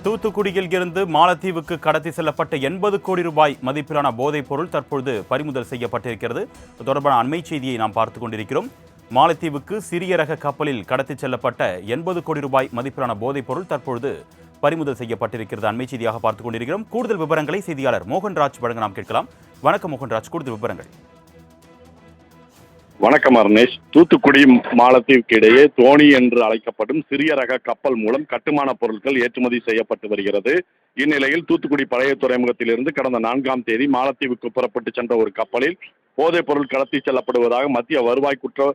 தூத்துக்குடியில் இருந்து மாலத்தீவுக்கு கடத்தி செல்லப்பட்ட 80 கோடி ரூபாய் மதிப்பிலான போதைப் பொருள் தற்பொழுது பறிமுதல் செய்யப்பட்டிருக்கிறது. தொடர்பான அண்மை செய்தியை நாம் பார்த்துக் கொண்டிருக்கிறோம். மாலத்தீவுக்கு சிறிய ரக கப்பலில் கடத்தி செல்லப்பட்ட 80 கோடி ரூபாய் மதிப்பிலான போதைப் பொருள் தற்பொழுது பறிமுதல் செய்யப்பட்டிருக்கிறது. அண்மை செய்தியாக பார்த்துக் கொண்டிருக்கிறோம். கூடுதல் விவரங்களை செய்தியாளர் மோகன்ராஜ் வழங்க நாம் கேட்கலாம். வணக்கம் மோகன்ராஜ், கூடுதல் விவரங்கள். வணக்கம் அருணேஷ். தூத்துக்குடி மாலத்தீவுக்கு இடையே தோணி என்று அழைக்கப்படும் சிறிய ரக கப்பல் மூலம் கட்டுமான பொருட்கள் ஏற்றுமதி செய்யப்பட்டு வருகிறது. இந்நிலையில் தூத்துக்குடி பழைய துறைமுகத்திலிருந்து கடந்த 4ஆம் தேதி மாலத்தீவுக்கு புறப்பட்டு சென்ற ஒரு கப்பலில் போதைப் பொருள் கடத்தி செல்லப்படுவதாக மத்திய வருவாய் குற்ற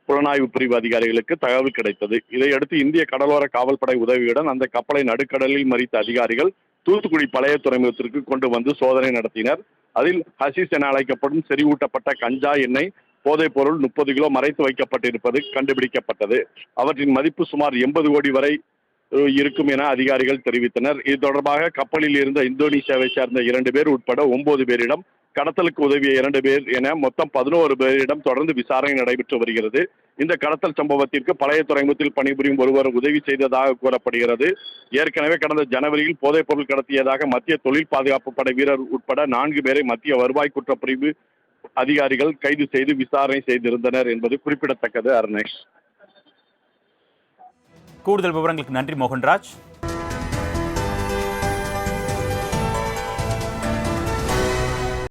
புலனாய்வு பிரிவு அதிகாரிகளுக்கு தகவல் கிடைத்தது. இதையடுத்து இந்திய கடலோர காவல்படை உதவியுடன் அந்த கப்பலை நடுக்கடலில் மறித்த அதிகாரிகள் தூத்துக்குடி பழைய துறைமுகத்திற்கு கொண்டு வந்து சோதனை நடத்தினர். அதில் ஹசிஸ் என அழைக்கப்படும் செறிவூட்டப்பட்ட கஞ்சா எண்ணெய் போதைப் பொருள் 30 கிலோ மறைத்து வைக்கப்பட்டிருப்பது கண்டுபிடிக்கப்பட்டது. அவற்றின் மதிப்பு சுமார் 80 கோடி வரை இருக்கும் என அதிகாரிகள் தெரிவித்தனர். இது தொடர்பாக கப்பலில் இருந்த இந்தோனேசியாவை சேர்ந்த 2 பேர் உட்பட 9 பேரிடம், கடத்தலுக்கு உதவிய 2 பேர் என மொத்தம் 11 பேரிடம் தொடர்ந்து விசாரணை நடைபெற்று வருகிறது. இந்த கடத்தல் சம்பவத்திற்கு பழைய துறைமுகத்தில் பணிபுரியும் ஒருவர் உதவி செய்ததாக கூறப்படுகிறது. ஏற்கனவே கடந்த ஜனவரியில் போதைப் பொருள் கடத்தியதாக மத்திய தொழில் பாதுகாப்பு படை வீரர் உட்பட 4 பேரை மத்திய வருவாய் குற்றப்பிரிவு அதிகாரிகள் கைது செய்து விசாரணை செய்திருந்தனர் என்பது குறிப்பிடத்தக்கது. அருணேஷ், கூடுதல் விவரங்களுக்கு நன்றி மோகன்ராஜ்.